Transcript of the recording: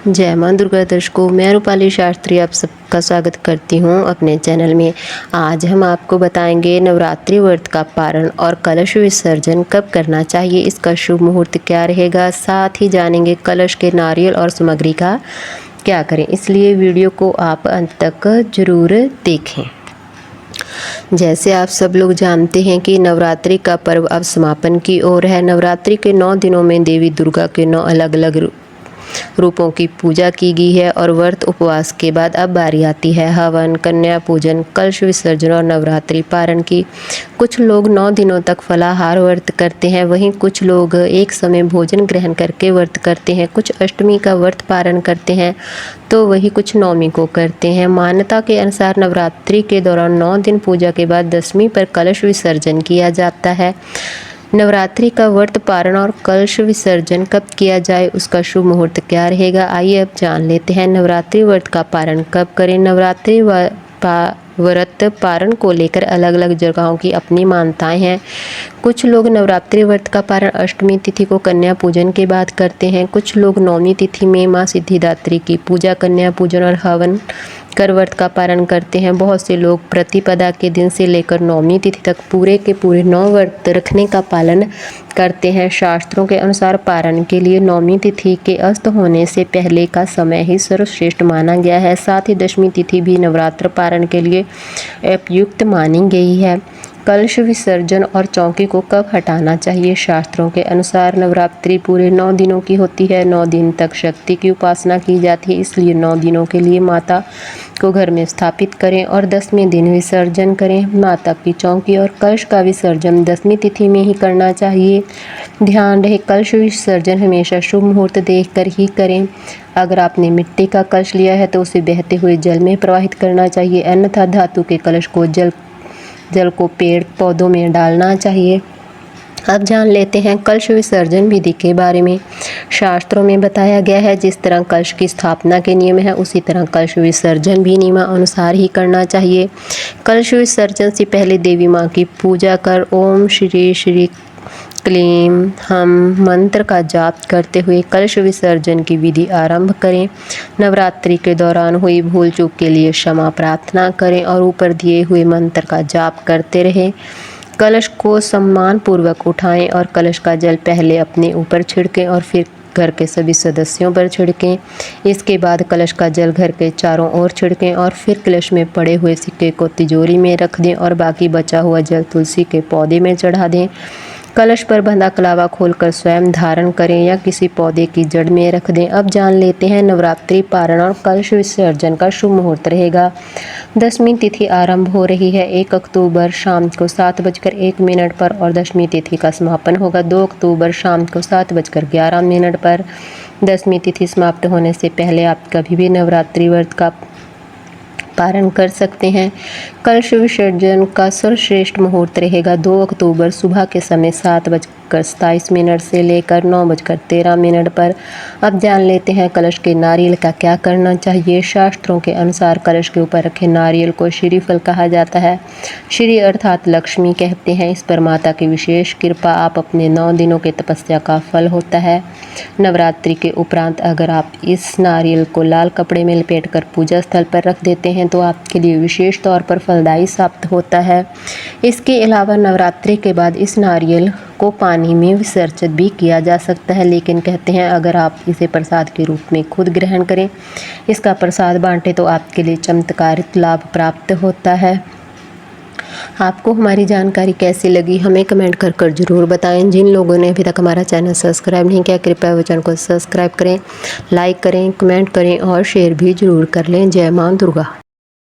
जय मां दुर्गा दर्शकों, मैं रूपाली शास्त्री आप सबका स्वागत करती हूं अपने चैनल में। आज हम आपको बताएंगे नवरात्रि व्रत का पारण और कलश विसर्जन कब करना चाहिए, इसका शुभ मुहूर्त क्या रहेगा। साथ ही जानेंगे कलश के नारियल और सामग्री का क्या करें, इसलिए वीडियो को आप अंत तक जरूर देखें। जैसे आप सब लोग जानते हैं कि नवरात्रि का पर्व अब समापन की ओर है। नवरात्रि के 9 दिनों में देवी दुर्गा के 9 अलग अलग रूपों की पूजा की गई है और व्रत उपवास के बाद अब बारी आती है हवन, कन्या पूजन, कलश विसर्जन और नवरात्रि पारण की। कुछ लोग 9 दिनों तक फलाहार व्रत करते हैं, वहीं कुछ लोग एक समय भोजन ग्रहण करके व्रत करते हैं। कुछ अष्टमी का व्रत पारण करते हैं तो वही कुछ नौमी को करते हैं। मान्यता के अनुसार नवरात्रि के दौरान 9 दिन पूजा के बाद दशमी पर कलश विसर्जन किया जाता है। नवरात्रि का व्रत पारण और कलश विसर्जन कब किया जाए, उसका शुभ मुहूर्त क्या रहेगा, आइए अब जान लेते हैं। नवरात्रि व्रत का पारण कब करें। नवरात्रि व्रत पारण को लेकर अलग अलग जगहों की अपनी मान्यताएं हैं। कुछ लोग नवरात्रि व्रत का पारण अष्टमी तिथि को कन्या पूजन के बाद करते हैं। कुछ लोग नौमी तिथि में मां सिद्धिदात्री की पूजा, कन्या पूजन और हवन कर व्रत का पारण करते हैं। बहुत से लोग प्रतिपदा के दिन से लेकर नौमी तिथि तक पूरे के पूरे 9 व्रत रखने का पालन करते हैं। शास्त्रों के अनुसार पारण के लिए नौमी तिथि के अस्त होने से पहले का समय ही सर्वश्रेष्ठ माना गया है। साथ ही दशमी तिथि भी नवरात्र पारण के लिए उपयुक्त मानी गई है। कलश विसर्जन और चौकी को कब हटाना चाहिए। शास्त्रों के अनुसार नवरात्रि पूरे 9 दिनों की होती है। 9 दिन तक शक्ति की उपासना की जाती है, इसलिए 9 दिनों के लिए माता को घर में स्थापित करें और 10वें दिन विसर्जन करें। माता की चौकी और कलश का विसर्जन दशमी तिथि में ही करना चाहिए। ध्यान रहे, कलश विसर्जन हमेशा शुभ मुहूर्त देखकर ही करें। अगर आपने मिट्टी का कलश लिया है तो उसे बहते हुए जल में प्रवाहित करना चाहिए, अन्यथा धातु के कलश को जल को पेड़ पौधों में डालना चाहिए। अब जान लेते हैं कलश विसर्जन विधि के बारे में। शास्त्रों में बताया गया है जिस तरह कलश की स्थापना के नियम है उसी तरह कलश विसर्जन भी नियमानुसार ही करना चाहिए। कलश विसर्जन से पहले देवी माँ की पूजा कर ओम श्री श्री क्लीम हम मंत्र का जाप करते हुए कलश विसर्जन की विधि आरंभ करें। नवरात्रि के दौरान हुई भूल चूक के लिए क्षमा प्रार्थना करें और ऊपर दिए हुए मंत्र का जाप करते रहें। कलश को सम्मान पूर्वक उठाएं और कलश का जल पहले अपने ऊपर छिड़कें और फिर घर के सभी सदस्यों पर छिड़कें। इसके बाद कलश का जल घर के चारों ओर छिड़कें और फिर कलश में पड़े हुए सिक्के को तिजोरी में रख दें और बाकी बचा हुआ जल तुलसी के पौधे में चढ़ा दें। कलश पर बंधा कलावा खोलकर स्वयं धारण करें या किसी पौधे की जड़ में रख दें। अब जान लेते हैं नवरात्रि पारण और कलश विसर्जन का शुभ मुहूर्त रहेगा। दशमी तिथि आरंभ हो रही है 1 अक्टूबर शाम को 7:01 पर और दशमी तिथि का समापन होगा 2 अक्टूबर शाम को 7:11 पर। दशमी तिथि समाप्त होने से पहले आप कभी भी नवरात्रि व्रत का पारण कर सकते हैं। कलश विसर्जन का सर्वश्रेष्ठ मुहूर्त रहेगा 2 अक्टूबर सुबह के समय 7:27 से लेकर 9:13 पर। अब जान लेते हैं कलश के नारियल का क्या करना चाहिए। शास्त्रों के अनुसार कलश के ऊपर रखे नारियल को श्रीफल कहा जाता है। श्री अर्थात लक्ष्मी कहते हैं। इस पर माता की विशेष कृपा आप अपने 9 दिनों की तपस्या का फल होता है। नवरात्रि के उपरांत अगर आप इस नारियल को लाल कपड़े में लपेटकर पूजा स्थल पर रख देते हैं तो आपके लिए विशेष तौर पर फलदायी साबित होता है। इसके अलावा नवरात्रि के बाद इस नारियल को पानी में विसर्जित भी किया जा सकता है, लेकिन कहते हैं अगर आप इसे प्रसाद के रूप में खुद ग्रहण करें, इसका प्रसाद बांटें तो आपके लिए चमत्कारिक लाभ प्राप्त होता है। आपको हमारी जानकारी कैसी लगी हमें कमेंट कर जरूर बताएं। जिन लोगों ने अभी तक हमारा चैनल सब्सक्राइब नहीं किया कृपया वो चैनल को सब्सक्राइब करें, लाइक करें, कमेंट करें और शेयर भी जरूर कर लें। जय मां दुर्गा।